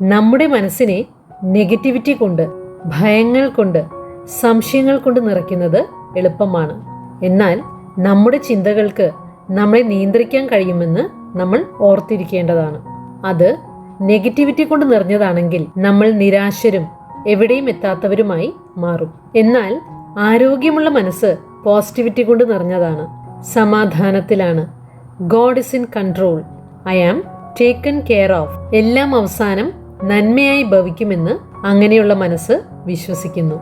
നമ്മുടെ മനസ്സിനെ നെഗറ്റിവിറ്റി കൊണ്ട്, ഭയങ്ങൾ കൊണ്ട്, സംശയങ്ങൾ കൊണ്ട് നിറയ്ക്കുന്നത് എളുപ്പമാണ്. എന്നാൽ നമ്മുടെ ചിന്തകൾക്ക് നമ്മളെ നിയന്ത്രിക്കാൻ കഴിയുമെന്ന് നമ്മൾ ഓർത്തിരിക്കേണ്ടതാണ്. അത് നെഗറ്റിവിറ്റി കൊണ്ട് നിറഞ്ഞതാണെങ്കിൽ നമ്മൾ നിരാശരും എവിടെയും എത്താത്തവരുമായി മാറും. എന്നാൽ ആരോഗ്യമുള്ള മനസ്സ് പോസിറ്റിവിറ്റി കൊണ്ട് നിറഞ്ഞതാണ്, സമാധാനത്തിലാണ്. God is in control, I am taken care of. എല്ലാം അവസാനം നന്മയായി ഭവിക്കുമെന്ന് അങ്ങനെയുള്ള മനസ്സ് വിശ്വസിക്കുന്നു.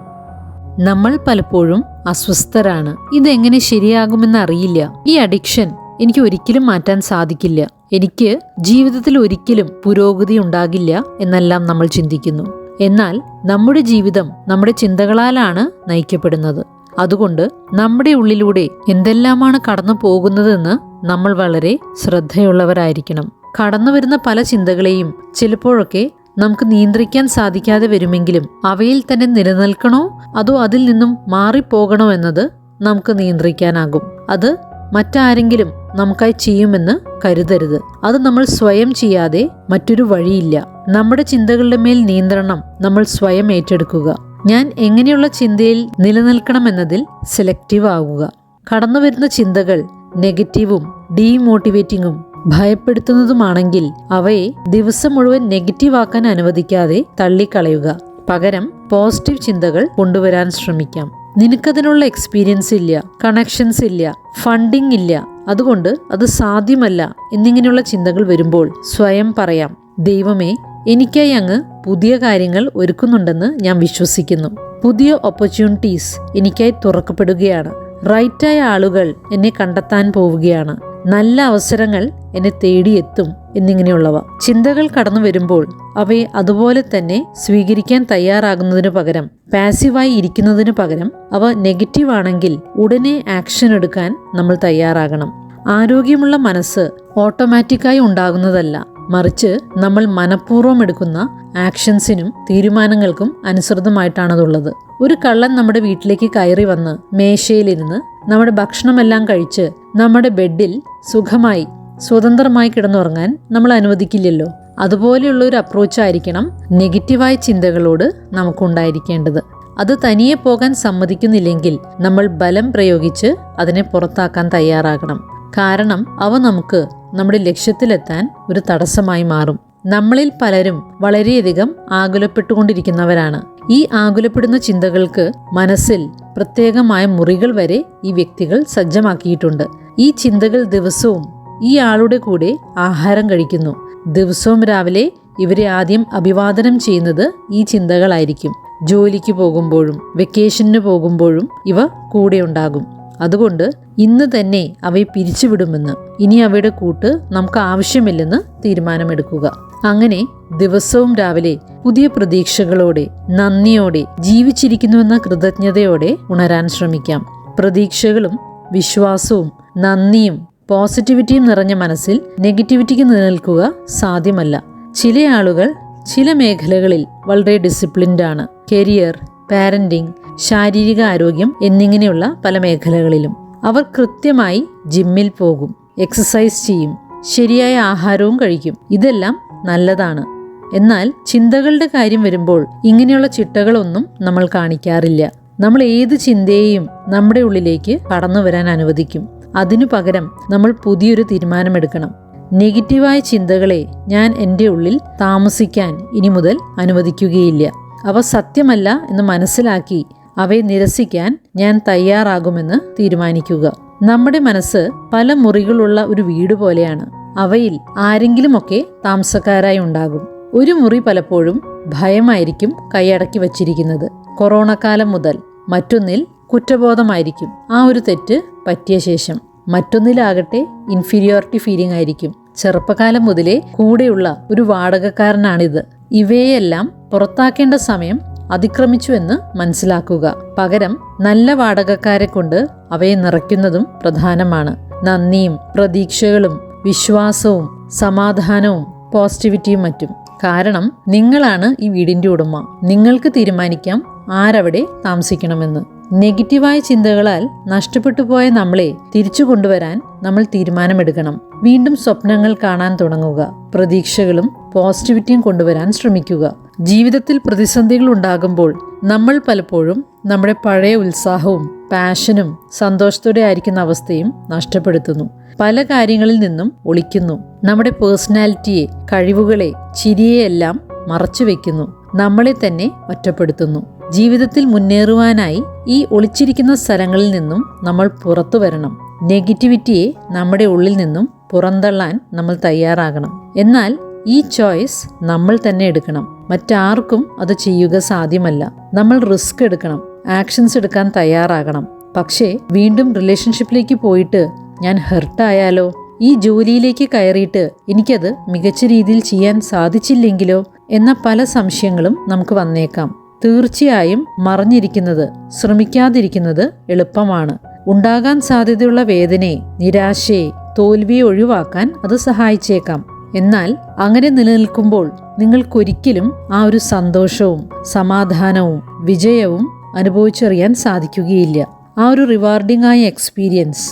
നമ്മൾ പലപ്പോഴും അസ്വസ്ഥരാണ്. ഇതെങ്ങനെ ശരിയാകുമെന്ന് അറിയില്ല. ഈ അഡിക്ഷൻ എനിക്ക് ഒരിക്കലും മാറ്റാൻ സാധിക്കില്ല. എനിക്ക് ജീവിതത്തിൽ ഒരിക്കലും പുരോഗതി ഉണ്ടാകില്ല എന്നെല്ലാം നമ്മൾ ചിന്തിക്കുന്നു. എന്നാൽ നമ്മുടെ ജീവിതം നമ്മുടെ ചിന്തകളാലാണ് നയിക്കപ്പെടുന്നത്. അതുകൊണ്ട് നമ്മുടെ ഉള്ളിലൂടെ എന്തെല്ലാമാണ് കടന്നു പോകുന്നതെന്ന് നമ്മൾ വളരെ ശ്രദ്ധയുള്ളവരായിരിക്കണം. കടന്നു വരുന്ന പല ചിന്തകളെയും ചിലപ്പോഴൊക്കെ നമുക്ക് നിയന്ത്രിക്കാൻ സാധിക്കാതെ വരുമെങ്കിലും അവയിൽ തന്നെ നിലനിൽക്കണോ അതോ അതിൽ നിന്നും മാറിപ്പോകണോ എന്നത് നമുക്ക് നിയന്ത്രിക്കാനാകും. അത് മറ്റാരെങ്കിലും നമുക്കായി ചെയ്യുമെന്ന് കരുതരുത്. അത് നമ്മൾ സ്വയം ചെയ്യാതെ മറ്റൊരു വഴിയില്ല. നമ്മുടെ ചിന്തകളുടെ മേൽ നിയന്ത്രണം നമ്മൾ സ്വയം ഏറ്റെടുക്കുക. ഞാൻ എങ്ങനെയുള്ള ചിന്തയിൽ നിലനിൽക്കണമെന്നതിൽ സെലക്റ്റീവ് ആവുക. കടന്നുവരുന്ന ചിന്തകൾ നെഗറ്റീവും ഡീമോട്ടിവേറ്റിംഗും ഭയപ്പെടുത്തുന്നതുമാണെങ്കിൽ അവയെ ദിവസം മുഴുവൻ നെഗറ്റീവ് ആക്കാൻ അനുവദിക്കാതെ തള്ളിക്കളയുക. പകരം പോസിറ്റീവ് ചിന്തകൾ കൊണ്ടുവരാൻ ശ്രമിക്കാം. നിനക്കതിനുള്ള എക്സ്പീരിയൻസ് ഇല്ല, കണക്ഷൻസ് ഇല്ല, ഫണ്ടിങ് ഇല്ല, അതുകൊണ്ട് അത് സാധ്യമല്ല എന്നിങ്ങനെയുള്ള ചിന്തകൾ വരുമ്പോൾ സ്വയം പറയാം, ദൈവമേ, എനിക്കായി അങ്ങ് പുതിയ കാര്യങ്ങൾ ഒരുക്കുന്നുണ്ടെന്ന് ഞാൻ വിശ്വസിക്കുന്നു. പുതിയ ഓപ്പർച്യൂണിറ്റീസ് എനിക്കായി തുറക്കപ്പെടുകയാണ്. റൈറ്റായ ആളുകൾ എന്നെ കണ്ടെത്താൻ പോവുകയാണ്. നല്ല അവസരങ്ങൾ എന്നെ തേടിയെത്തും എന്നിങ്ങനെയുള്ളവ ചിന്തകൾ കടന്നു വരുമ്പോൾ അവയെ അതുപോലെ തന്നെ സ്വീകരിക്കാൻ തയ്യാറാകുന്നതിനു പകരം, പാസീവായി ഇരിക്കുന്നതിനു പകരം, അവ നെഗറ്റീവ് ആണെങ്കിൽ ഉടനെ ആക്ഷൻ എടുക്കാൻ നമ്മൾ തയ്യാറാകണം. ആരോഗ്യമുള്ള മനസ്സ് ഓട്ടോമാറ്റിക്കായി ഉണ്ടാകുന്നതല്ല, മറിച്ച് നമ്മൾ മനഃപൂർവ്വം എടുക്കുന്ന ആക്ഷൻസിനും തീരുമാനങ്ങൾക്കും അനുസൃതമായിട്ടാണതുള്ളത്. ഒരു കള്ളൻ നമ്മുടെ വീട്ടിലേക്ക് കയറി വന്ന് മേശയിലിരുന്ന് നമ്മുടെ ഭക്ഷണമെല്ലാം കഴിച്ച് നമ്മുടെ ബെഡിൽ സുഖമായി സ്വതന്ത്രമായി കിടന്നുറങ്ങാൻ നമ്മൾ അനുവദിക്കില്ലല്ലോ. അതുപോലെയുള്ള ഒരു അപ്രോച്ചായിരിക്കണം നെഗറ്റീവായ ചിന്തകളോട് നമുക്കുണ്ടായിരിക്കേണ്ടത്. അത് തനിയെ പോകാൻ സമ്മതിക്കുന്നില്ലെങ്കിൽ നമ്മൾ ബലം പ്രയോഗിച്ച് അതിനെ പുറത്താക്കാൻ തയ്യാറാകണം. കാരണം അവ നമുക്ക് നമ്മുടെ ലക്ഷ്യത്തിലെത്താൻ ഒരു തടസ്സമായി മാറും. നമ്മളിൽ പലരും വളരെയധികം ആകുലപ്പെട്ടുകൊണ്ടിരിക്കുന്നവരാണ്. ഈ ആകുലപ്പെടുന്ന ചിന്തകൾക്ക് മനസ്സിൽ പ്രത്യേകമായ മുറികൾ വരെ ഈ വ്യക്തികൾ സജ്ജമാക്കിയിട്ടുണ്ട്. ഈ ചിന്തകൾ ദിവസവും ഈ ആളുടെ കൂടെ ആഹാരം കഴിക്കുന്നു. ദിവസവും രാവിലെ ഇവരെ ആദ്യം അഭിവാദനം ചെയ്യുന്നത് ഈ ചിന്തകളായിരിക്കും. ജോലിക്ക് പോകുമ്പോഴും വെക്കേഷന് പോകുമ്പോഴും ഇവ കൂടെ ഉണ്ടാകും. അതുകൊണ്ട് ഇന്ന് തന്നെ അവയെ പിരിച്ചുവിടുമെന്ന്, ഇനി അവയുടെ കൂട്ട് നമുക്ക് ആവശ്യമില്ലെന്ന് തീരുമാനമെടുക്കുക. അങ്ങനെ ദിവസവും രാവിലെ പുതിയ പ്രതീക്ഷകളോടെ, നന്ദിയോടെ, ജീവിച്ചിരിക്കുന്നുവെന്ന കൃതജ്ഞതയോടെ ഉണരാൻ ശ്രമിക്കാം. പ്രതീക്ഷകളും വിശ്വാസവും നന്ദിയും പോസിറ്റിവിറ്റിയും നിറഞ്ഞ മനസ്സിൽ നെഗറ്റിവിറ്റിക്ക് നിലനിൽക്കുക സാധ്യമല്ല. ചില ആളുകൾ ചില മേഖലകളിൽ വളരെ ഡിസിപ്ലിൻഡ് ആണ്. കരിയർ, പാരന്റിംഗ്, ശാരീരിക ആരോഗ്യം എന്നിങ്ങനെയുള്ള പല മേഖലകളിലും അവർ കൃത്യമായി ജിമ്മിൽ പോകും, എക്സസൈസ് ചെയ്യും, ശരിയായ ആഹാരവും കഴിക്കും. ഇതെല്ലാം നല്ലതാണ്. എന്നാൽ ചിന്തകളുടെ കാര്യം വരുമ്പോൾ ഇങ്ങനെയുള്ള ചിട്ടകളൊന്നും നമ്മൾ കാണിക്കാറില്ല. നമ്മൾ ഏത് ചിന്തയെയും നമ്മുടെ ഉള്ളിലേക്ക് കടന്നു വരാൻ അനുവദിക്കും. അതിനു പകരം നമ്മൾ പുതിയൊരു തീരുമാനമെടുക്കണം. നെഗറ്റീവായ ചിന്തകളെ ഞാൻ എൻ്റെ ഉള്ളിൽ താമസിക്കാൻ ഇനി മുതൽ അനുവദിക്കുകയില്ല. അവ സത്യമല്ല എന്ന് മനസ്സിലാക്കി അവയെ നിരസിക്കാൻ ഞാൻ തയ്യാറാകുമെന്ന് തീരുമാനിക്കുക. നമ്മുടെ മനസ്സ് പല മുറികളുള്ള ഒരു വീട് പോലെയാണ്. അവയിൽ ആരെങ്കിലുമൊക്കെ താമസക്കാരായി ഉണ്ടാകും. ഒരു മുറി പലപ്പോഴും ഭയമായിരിക്കും കൈയടക്കി വച്ചിരിക്കുന്നത്. കൊറോണക്കാലം മുതൽ മറ്റൊന്നിൽ കുറ്റബോധമായിരിക്കും ആ ഒരു തെറ്റ് പറ്റിയ ശേഷം. മറ്റൊന്നിലാകട്ടെ ഇൻഫീരിയോറിറ്റി ഫീലിംഗ് ആയിരിക്കും. ചെറുപ്പകാലം മുതലേ കൂടെയുള്ള ഒരു വാടകക്കാരനാണിത്. ഇവയെല്ലാം പുറത്താക്കേണ്ട സമയം അതിക്രമിച്ചുവെന്ന് മനസ്സിലാക്കുക. പകരം നല്ല വാടകക്കാരെ കൊണ്ട് അവയെ നിറയ്ക്കുന്നതും പ്രധാനമാണ്. നന്ദിയും പ്രതീക്ഷകളും വിശ്വാസവും സമാധാനവും പോസിറ്റിവിറ്റിയും മറ്റും. കാരണം നിങ്ങളാണ് ഈ വീടിന്റെ ഉടമ. നിങ്ങൾക്ക് തീരുമാനിക്കാം ആരവിടെ താമസിക്കണമെന്ന്. നെഗറ്റീവായ ചിന്തകളാൽ നഷ്ടപ്പെട്ടു പോയ നമ്മളെ തിരിച്ചു കൊണ്ടുവരാൻ നമ്മൾ തീരുമാനമെടുക്കണം. വീണ്ടും സ്വപ്നങ്ങൾ കാണാൻ തുടങ്ങുക. പ്രതീക്ഷകളും പോസിറ്റിവിറ്റിയും കൊണ്ടുവരാൻ ശ്രമിക്കുക. ജീവിതത്തിൽ പ്രതിസന്ധികൾ ഉണ്ടാകുമ്പോൾ നമ്മൾ പലപ്പോഴും നമ്മുടെ പഴയ ഉത്സാഹവും പാഷനും സന്തോഷത്തോടെ ആയിരിക്കുന്ന അവസ്ഥയും നഷ്ടപ്പെടുത്തുന്നു. പല കാര്യങ്ങളിൽ നിന്നും ഒളിക്കുന്നു. നമ്മുടെ പേഴ്സണാലിറ്റിയെ, കഴിവുകളെ, ചിരിയെയെല്ലാം മറച്ചു വെക്കുന്നു. നമ്മളെ തന്നെ ഒറ്റപ്പെടുത്തുന്നു. ജീവിതത്തിൽ മുന്നേറുവാനായി ഈ ഒളിച്ചിരിക്കുന്ന സ്ഥലങ്ങളിൽ നിന്നും നമ്മൾ പുറത്തു വരണം. നെഗറ്റിവിറ്റിയെ നമ്മുടെ ഉള്ളിൽ നിന്നും പുറന്തള്ളാൻ നമ്മൾ തയ്യാറാകണം. എന്നാൽ ഈ ചോയ്സ് നമ്മൾ തന്നെ എടുക്കണം. മറ്റാർക്കും അത് ചെയ്യുക സാധ്യമല്ല. നമ്മൾ റിസ്ക് എടുക്കണം, ആക്ഷൻസ് എടുക്കാൻ തയ്യാറാകണം. പക്ഷേ വീണ്ടും റിലേഷൻഷിപ്പിലേക്ക് പോയിട്ട് ഞാൻ ഹെർട്ടായാലോ, ഈ ജോലിയിലേക്ക് കയറിയിട്ട് എനിക്കത് മികച്ച രീതിയിൽ ചെയ്യാൻ സാധിച്ചില്ലെങ്കിലോ എന്ന പല സംശയങ്ങളും നമുക്ക് വന്നേക്കാം. തീർച്ചയായും മറഞ്ഞിരിക്കുന്നത്, ശ്രമിക്കാതിരിക്കുന്നത് എളുപ്പമാണ്. ഉണ്ടാകാൻ സാധ്യതയുള്ള വേദനയെ, നിരാശയെ, തോൽവിയെ ഒഴിവാക്കാൻ അത് സഹായിച്ചേക്കാം. എന്നാൽ അങ്ങനെ നിലനിൽക്കുമ്പോൾ നിങ്ങൾക്കൊരിക്കലും ആ ഒരു സന്തോഷവും സമാധാനവും വിജയവും അനുഭവിച്ചറിയാൻ സാധിക്കുകയില്ല. ആ ഒരു റിവാർഡിംഗ് ആയ എക്സ്പീരിയൻസ്,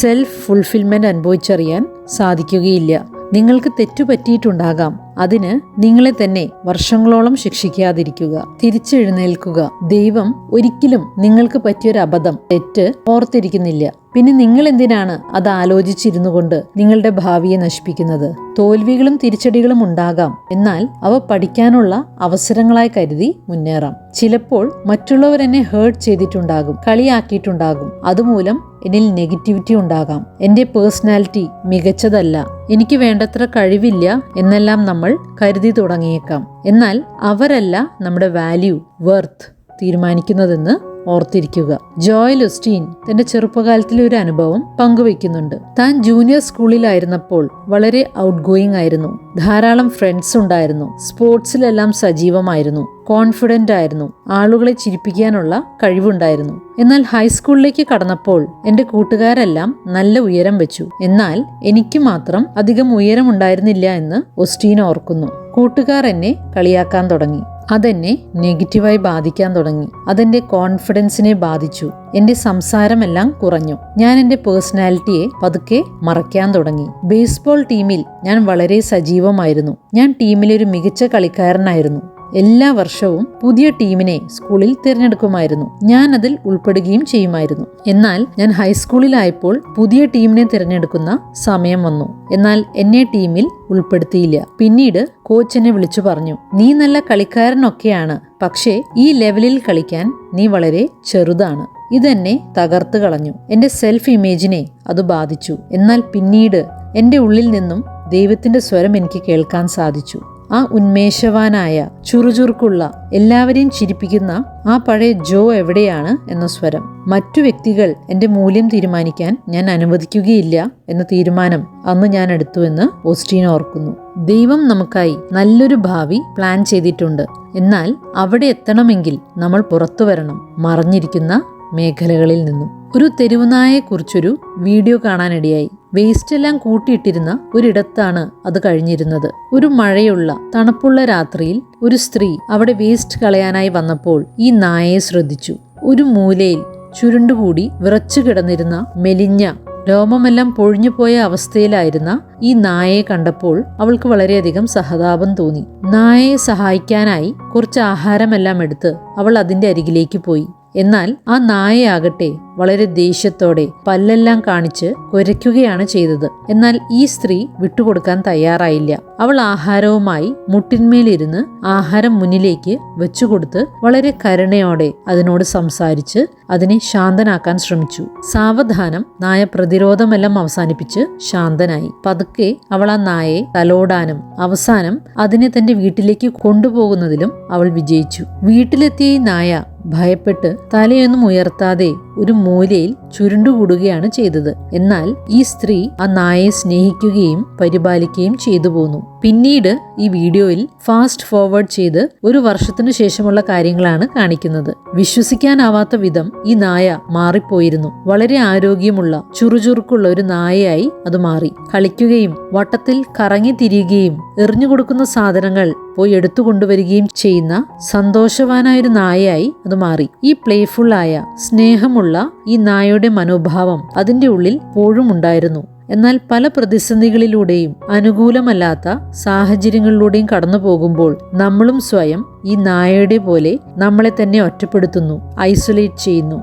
സെൽഫ് ഫുൾഫിൽമെന്റ് അനുഭവിച്ചറിയാൻ സാധിക്കുകയില്ല. നിങ്ങൾക്ക് തെറ്റുപറ്റിയിട്ടുണ്ടാകാം. അതിന് നിങ്ങളെ തന്നെ വർഷങ്ങളോളം ശിക്ഷിക്കാതിരിക്കുക. തിരിച്ചെഴുന്നേൽക്കുക. ദൈവം ഒരിക്കലും നിങ്ങൾക്ക് പറ്റിയൊരു അബദ്ധം, തെറ്റ് ഓർത്തിരിക്കുന്നില്ല. പിന്നെ നിങ്ങൾ എന്തിനാണ് അത് ആലോചിച്ചിരുന്നു കൊണ്ട് നിങ്ങളുടെ ഭാവിയെ നശിപ്പിക്കുന്നത്? തോൽവികളും തിരിച്ചടികളും ഉണ്ടാകാം. എന്നാൽ അവ പഠിക്കാനുള്ള അവസരങ്ങളായി കരുതി മുന്നേറാം. ചിലപ്പോൾ മറ്റുള്ളവർ എന്നെ ഹേർട്ട് ചെയ്തിട്ടുണ്ടാകും, കളിയാക്കിയിട്ടുണ്ടാകും. അതുമൂലം എന്നിൽ നെഗറ്റിവിറ്റി ഉണ്ടാകാം. എൻ്റെ പേഴ്സണാലിറ്റി മികച്ചതല്ല, എനിക്ക് വേണ്ടത്ര കഴിവില്ല എന്നെല്ലാം നമ്മൾ കരുതി തുടങ്ങിയേക്കാം. എന്നാൽ അവരല്ല നമ്മുടെ വാല്യൂ, വർത്ത് തീരുമാനിക്കുന്നതെന്ന് ഓർത്തിരിക്കുക. ജോയൽ ഒസ്റ്റീൻ തന്റെ ചെറുപ്പകാലത്തിലെ ഒരു അനുഭവം പങ്കുവെക്കുന്നുണ്ട്. താൻ ജൂനിയർ സ്കൂളിലായിരുന്നപ്പോൾ വളരെ ഔട്ട് ഗോയിങ് ആയിരുന്നു. ധാരാളം ഫ്രണ്ട്സ് ഉണ്ടായിരുന്നു. സ്പോർട്സിലെല്ലാം സജീവമായിരുന്നു. കോൺഫിഡന്റ് ആയിരുന്നു. ആളുകളെ ചിരിപ്പിക്കാനുള്ള കഴിവുണ്ടായിരുന്നു. എന്നാൽ ഹൈസ്കൂളിലേക്ക് കടന്നപ്പോൾ എന്റെ കൂട്ടുകാരെല്ലാം നല്ല ഉയരം വെച്ചു. എന്നാൽ എനിക്ക് മാത്രം അധികം ഉയരം ഉണ്ടായിരുന്നില്ല എന്ന് ഒസ്റ്റീൻ ഓർക്കുന്നു. കൂട്ടുകാർ എന്നെ കളിയാക്കാൻ തുടങ്ങി. അതെന്നെ നെഗറ്റീവായി ബാധിക്കാൻ തുടങ്ങി. അതെന്റെ കോൺഫിഡൻസിനെ ബാധിച്ചു. എന്റെ സംസാരമെല്ലാം കുറഞ്ഞു. ഞാൻ എന്റെ പേഴ്സണാലിറ്റിയെ പതുക്കെ മറയ്ക്കാൻ തുടങ്ങി. ബേസ്ബോൾ ടീമിൽ ഞാൻ വളരെ സജീവമായിരുന്നു. ഞാൻ ടീമിലെ ഒരു മികച്ച കളിക്കാരനായിരുന്നു. എല്ലാ വർഷവും പുതിയ ടീമിനെ സ്കൂളിൽ തിരഞ്ഞെടുക്കുമായിരുന്നു. ഞാൻ അതിൽ ഉൾപ്പെടുകയും ചെയ്യുമായിരുന്നു. എന്നാൽ ഞാൻ ഹൈസ്കൂളിലായപ്പോൾ പുതിയ ടീമിനെ തിരഞ്ഞെടുക്കുന്ന സമയം വന്നു. എന്നാൽ എന്നെ ടീമിൽ ഉൾപ്പെടുത്തിയില്ല. പിന്നീട് കോച്ച് എന്നെ വിളിച്ചു പറഞ്ഞു, നീ നല്ല കളിക്കാരനൊക്കെയാണ്, പക്ഷേ ഈ ലെവലിൽ കളിക്കാൻ നീ വളരെ ചെറുതാണ്. ഇതെന്നെ തകർത്ത് കളഞ്ഞു. എന്റെ സെൽഫ് ഇമേജിനെ അത് ബാധിച്ചു. എന്നാൽ പിന്നീട് എന്റെ ഉള്ളിൽ നിന്നും ദൈവത്തിന്റെ സ്വരം എനിക്ക് കേൾക്കാൻ സാധിച്ചു. ആ ഉന്മേഷവാനായ, ചുറുചുറുക്കുള്ള, എല്ലാവരെയും ചിരിപ്പിക്കുന്ന ആ പഴയ ജോ എവിടെയാണ് എന്ന സ്വരം. മറ്റു വ്യക്തികൾ എന്റെ മൂല്യം തീരുമാനിക്കാൻ ഞാൻ അനുവദിക്കുകയില്ല എന്ന തീരുമാനം അന്ന് ഞാൻ എടുത്തുവെന്ന് ഓസ്റ്റീൻ ഓർക്കുന്നു. ദൈവം നമുക്കായി നല്ലൊരു ഭാവി പ്ലാൻ ചെയ്തിട്ടുണ്ട്. എന്നാൽ അവിടെ എത്തണമെങ്കിൽ നമ്മൾ പുറത്തു വരണം, മറഞ്ഞിരിക്കുന്ന മേഖലകളിൽ നിന്നും. ഒരു തെരുവുനായെക്കുറിച്ചൊരു വീഡിയോ കാണാനിടയായി. വേസ്റ്റ് എല്ലാം കൂട്ടിയിട്ടിരുന്ന ഒരിടത്താണ് അത് കഴിഞ്ഞിരുന്നത്. ഒരു മഴയുള്ള തണുപ്പുള്ള രാത്രിയിൽ ഒരു സ്ത്രീ അവിടെ വേസ്റ്റ് കളയാനായി വന്നപ്പോൾ ഈ നായയെ ശ്രദ്ധിച്ചു. ഒരു മൂലയിൽ ചുരുണ്ടുകൂടി വിറച്ചു കിടന്നിരുന്ന മെലിഞ്ഞ, രോമമെല്ലാം പൊഴിഞ്ഞുപോയ അവസ്ഥയിലായിരുന്ന ഈ നായയെ കണ്ടപ്പോൾ അവൾക്ക് വളരെയധികം സഹതാപം തോന്നി. നായയെ സഹായിക്കാനായി കുറച്ച് ആഹാരമെല്ലാം എടുത്ത് അവൾ അതിന്റെ അരികിലേക്ക് പോയി. എന്നാൽ ആ നായയാകട്ടെ വളരെ ദേഷ്യത്തോടെ പല്ലെല്ലാം കാണിച്ച് കുരയ്ക്കുകയാണ് ചെയ്തത്. എന്നാൽ ഈ സ്ത്രീ വിട്ടുകൊടുക്കാൻ തയ്യാറായില്ല. അവൾ ആഹാരവുമായി മുട്ടിന്മേലിരുന്ന് ആഹാരം മുന്നിലേക്ക് വെച്ചുകൊടുത്ത് വളരെ കരുണയോടെ അതിനോട് സംസാരിച്ച് അതിനെ ശാന്തനാക്കാൻ ശ്രമിച്ചു. സാവധാനം നായ പ്രതിരോധമെല്ലാം അവസാനിപ്പിച്ച് ശാന്തനായി. പതുക്കെ അവൾ ആ നായയെ തലോടാനും അവസാനം അതിനെ തന്റെ വീട്ടിലേക്ക് കൊണ്ടുപോകുന്നതിലും അവൾ വിജയിച്ചു. വീട്ടിലെത്തിയ ഈ നായ ഭയപ്പെട്ട് തലയൊന്നും ഉയർത്താതെ ഒരു മൂലയിൽ ചുരുണ്ടുകൂടുകയാണ് ചെയ്തത്. എന്നാൽ ഈ സ്ത്രീ ആ നായയെ സ്നേഹിക്കുകയും പരിപാലിക്കുകയും ചെയ്തു പോന്നു. പിന്നീട് ഈ വീഡിയോയിൽ ഫാസ്റ്റ് ഫോർവേഡ് ചെയ്ത് ഒരു വർഷത്തിനു ശേഷമുള്ള കാര്യങ്ങളാണ് കാണിക്കുന്നത്. വിശ്വസിക്കാനാവാത്ത വിധം ഈ നായ മാറിപ്പോയിരുന്നു. വളരെ ആരോഗ്യമുള്ള, ചുറുചുറുക്കുള്ള ഒരു നായയായി അത് മാറി. കളിക്കുകയും വട്ടത്തിൽ കറങ്ങി തിരിയുകയും എറിഞ്ഞുകൊടുക്കുന്ന സാധനങ്ങൾ പോയി എടുത്തു കൊണ്ടുവരികയും ചെയ്യുന്ന സന്തോഷവാനായൊരു നായയായി അത് മാറി. ഈ പ്ലേഫുള്ളായ സ്നേഹമുള്ള ഈ നായയുടെ മനോഭാവം അതിൻ്റെ ഉള്ളിൽ എപ്പോഴും ഉണ്ടായിരുന്നു. എന്നാൽ പല പ്രതിസന്ധികളിലൂടെയും അനുകൂലമല്ലാത്ത സാഹചര്യങ്ങളിലൂടെയും കടന്നു പോകുമ്പോൾ നമ്മളും സ്വയം ഈ നായയുടെ പോലെ നമ്മളെ തന്നെ ഒറ്റപ്പെടുത്തുന്നു, ഐസൊലേറ്റ് ചെയ്യുന്നു.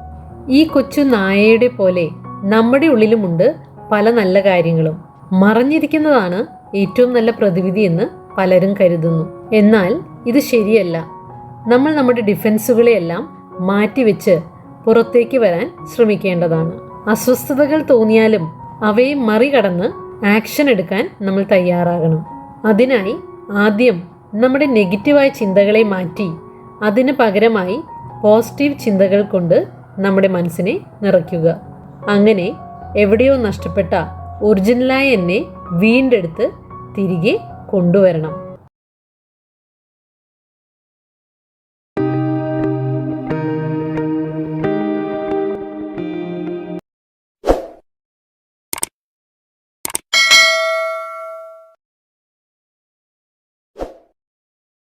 ഈ കൊച്ചു നായയുടെ പോലെ നമ്മുടെ ഉള്ളിലുമുണ്ട് പല നല്ല കാര്യങ്ങളും. മറഞ്ഞിരിക്കുന്നതാണ് ഏറ്റവും നല്ല പ്രതിവിധി എന്ന് പലരും കരുതുന്നു. എന്നാൽ ഇത് ശരിയല്ല. നമ്മൾ നമ്മുടെ ഡിഫൻസുകളെയെല്ലാം മാറ്റിവെച്ച് പുറത്തേക്ക് വരാൻ ശ്രമിക്കേണ്ടതാണ്. അസ്വസ്ഥതകൾ തോന്നിയാലും അവയെ മറികടന്ന് ആക്ഷൻ എടുക്കാൻ നമ്മൾ തയ്യാറാകണം. അതിനായി ആദ്യം നമ്മുടെ നെഗറ്റീവായ ചിന്തകളെ മാറ്റി അതിന് പകരമായി പോസിറ്റീവ് ചിന്തകൾ കൊണ്ട് നമ്മുടെ മനസ്സിനെ നിറയ്ക്കുക. അങ്ങനെ എവിടെയോ നഷ്ടപ്പെട്ട ഒറിജിനലായ എന്നെ വീണ്ടെടുത്ത് തിരികെ കൊണ്ടുവരണം.